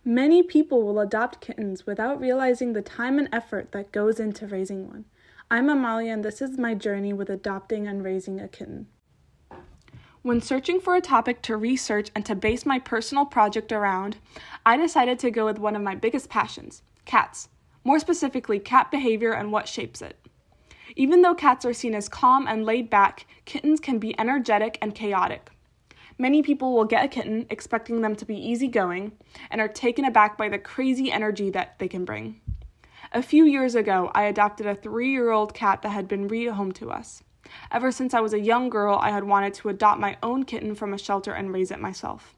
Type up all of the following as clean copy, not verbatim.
Many people will adopt kittens without realizing the time and effort that goes into raising one. I'm Amalia, and this is my journey with adopting and raising a kitten. When searching for a topic to research and to base my personal project around, I decided to go with one of my biggest passions, cats. More specifically, cat behavior and what shapes it. Even though cats are seen as calm and laid back, kittens can be energetic and chaotic. Many people will get a kitten expecting them to be easygoing and are taken aback by the crazy energy that they can bring. A few years ago, I adopted a 3-year-old cat that had been rehome to us. Ever since I was a young girl, I had wanted to adopt my own kitten from a shelter and raise it myself.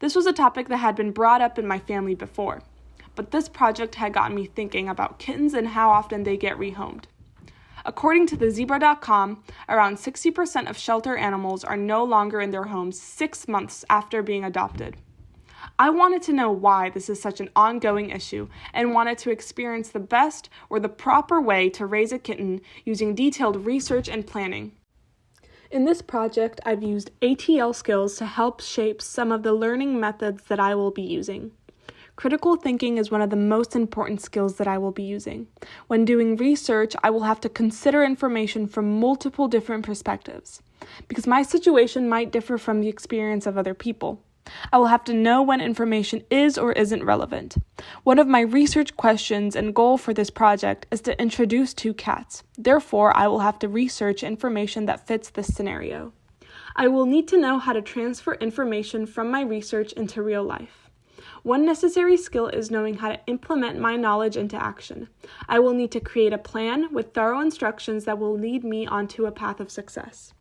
This was a topic that had been brought up in my family before, but this project had gotten me thinking about kittens and how often they get rehomed. According to thezebra.com, around 60% of shelter animals are no longer in their homes 6 months after being adopted. I wanted to know why this is such an ongoing issue and wanted to experience the best or the proper way to raise a kitten using detailed research and planning. In this project, I've used ATL skills to help shape some of the learning methods that I will be using. Critical thinking is one of the most important skills that I will be using. When doing research, I will have to consider information from multiple different perspectives, because my situation might differ from the experience of other people. I will have to know when information is or isn't relevant. One of my research questions and goal for this project is to introduce 2 cats. Therefore, I will have to research information that fits this scenario. I will need to know how to transfer information from my research into real life. One necessary skill is knowing how to implement my knowledge into action. I will need to create a plan with thorough instructions that will lead me onto a path of success.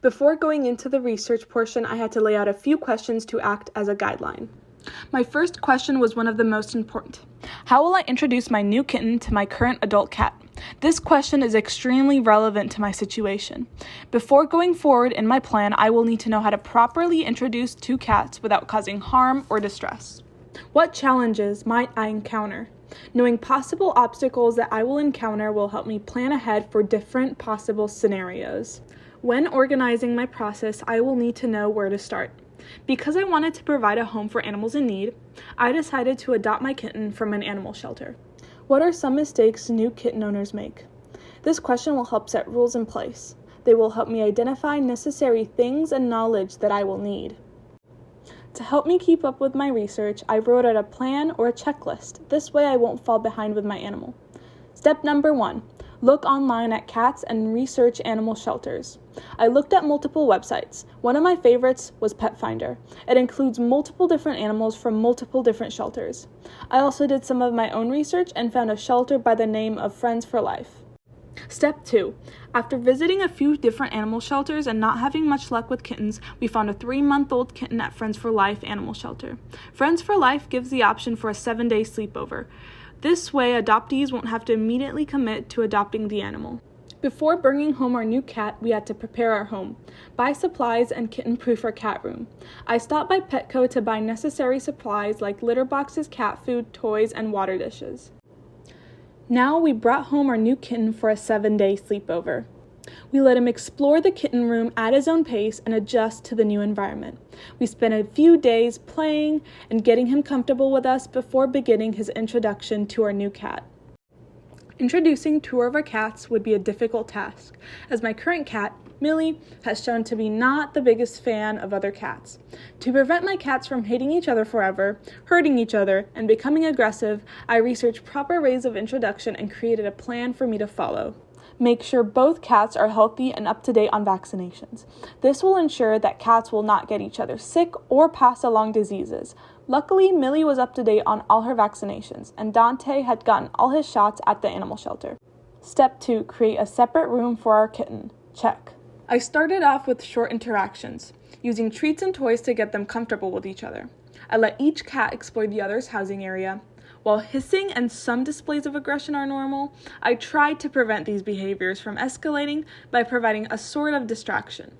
Before going into the research portion, I had to lay out a few questions to act as a guideline. My first question was one of the most important. How will I introduce my new kitten to my current adult cat? This question is extremely relevant to my situation. Before going forward in my plan, I will need to know how to properly introduce 2 cats without causing harm or distress. What challenges might I encounter? Knowing possible obstacles that I will encounter will help me plan ahead for different possible scenarios. When organizing my process, I will need to know where to start. Because I wanted to provide a home for animals in need, I decided to adopt my kitten from an animal shelter. What are some mistakes new kitten owners make? This question will help set rules in place. They will help me identify necessary things and knowledge that I will need. To help me keep up with my research, I wrote out a plan or a checklist. This way I won't fall behind with my animal. Step number 1. Look online at cats and research animal shelters. I looked at multiple websites. One of my favorites was Pet Finder. It includes multiple different animals from multiple different shelters. I also did some of my own research and found a shelter by the name of Friends for Life. Step 2. After visiting a few different animal shelters and not having much luck with kittens, we found a 3-month-old kitten at Friends for Life animal shelter. Friends for Life gives the option for a 7-day sleepover. This way, adoptees won't have to immediately commit to adopting the animal. Before bringing home our new cat, we had to prepare our home, buy supplies, and kitten-proof our cat room. I stopped by Petco to buy necessary supplies like litter boxes, cat food, toys, and water dishes. Now we brought home our new kitten for a 7-day sleepover. We let him explore the kitten room at his own pace and adjust to the new environment. We spent a few days playing and getting him comfortable with us before beginning his introduction to our new cat. Introducing 2 of our cats would be a difficult task, as my current cat, Millie, has shown to be not the biggest fan of other cats. To prevent my cats from hating each other forever, hurting each other, and becoming aggressive, I researched proper ways of introduction and created a plan for me to follow. Make sure both cats are healthy and up to date on vaccinations. This will ensure that cats will not get each other sick or pass along diseases. Luckily, Millie was up to date on all her vaccinations, and Dante had gotten all his shots at the animal shelter. Step 2. Create a separate room for our kitten. Check. I started off with short interactions, using treats and toys to get them comfortable with each other. I let each cat explore the other's housing area. While hissing and some displays of aggression are normal, I tried to prevent these behaviors from escalating by providing a sort of distraction.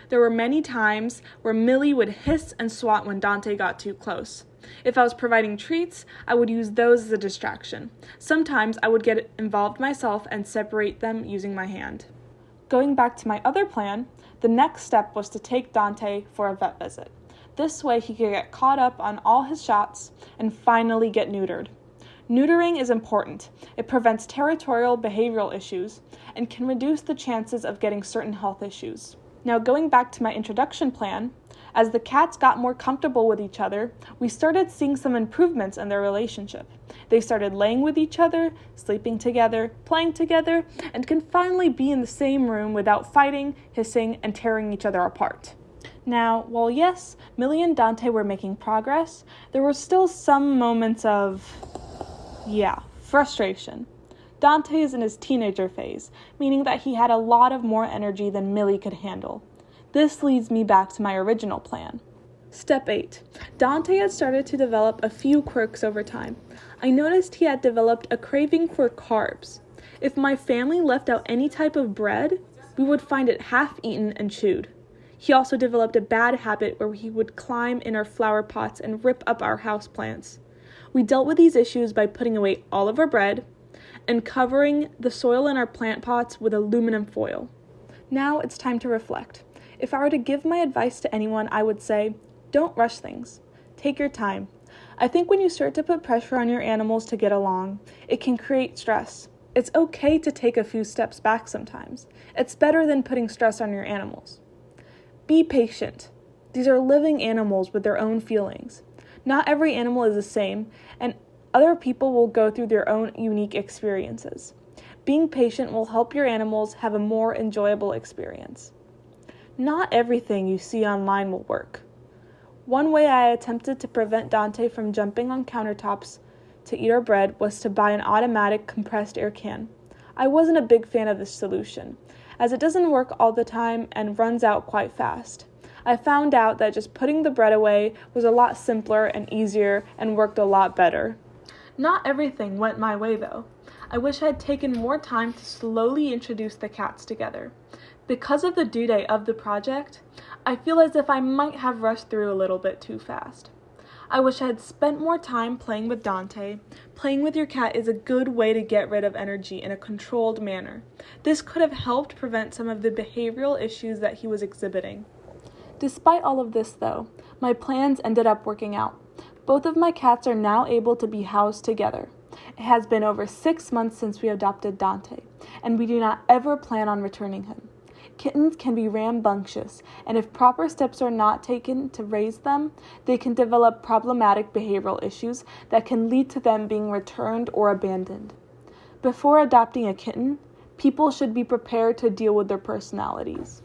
There were many times where Millie would hiss and swat when Dante got too close. If I was providing treats, I would use those as a distraction. Sometimes I would get involved myself and separate them using my hand. Going back to my other plan, the next step was to take Dante for a vet visit. This way he could get caught up on all his shots and finally get neutered. Neutering is important. It prevents territorial behavioral issues and can reduce the chances of getting certain health issues. Now, going back to my introduction plan, as the cats got more comfortable with each other, we started seeing some improvements in their relationship. They started laying with each other, sleeping together, playing together, and can finally be in the same room without fighting, hissing, and tearing each other apart. Now, while yes, Millie and Dante were making progress, there were still some moments of, frustration. Dante is in his teenager phase, meaning that he had a lot of more energy than Millie could handle. This leads me back to my original plan. Step 8. Dante had started to develop a few quirks over time. I noticed he had developed a craving for carbs. If my family left out any type of bread, we would find it half eaten and chewed. He also developed a bad habit where he would climb in our flower pots and rip up our houseplants. We dealt with these issues by putting away all of our bread and covering the soil in our plant pots with aluminum foil. Now it's time to reflect. If I were to give my advice to anyone, I would say, don't rush things. Take your time. I think when you start to put pressure on your animals to get along, it can create stress. It's okay to take a few steps back sometimes. It's better than putting stress on your animals. Be patient. These are living animals with their own feelings. Not every animal is the same, and other people will go through their own unique experiences. Being patient will help your animals have a more enjoyable experience. Not everything you see online will work. One way I attempted to prevent Dante from jumping on countertops to eat our bread was to buy an automatic compressed air can. I wasn't a big fan of this solution, as it doesn't work all the time and runs out quite fast. I found out that just putting the bread away was a lot simpler and easier and worked a lot better. Not everything went my way though. I wish I had taken more time to slowly introduce the cats together. Because of the due date of the project, I feel as if I might have rushed through a little bit too fast. I wish I had spent more time playing with Dante. Playing with your cat is a good way to get rid of energy in a controlled manner. This could have helped prevent some of the behavioral issues that he was exhibiting. Despite all of this though, my plans ended up working out. Both of my cats are now able to be housed together. It has been over 6 months since we adopted Dante, and we do not ever plan on returning him. Kittens can be rambunctious, and if proper steps are not taken to raise them, they can develop problematic behavioral issues that can lead to them being returned or abandoned. Before adopting a kitten, people should be prepared to deal with their personalities.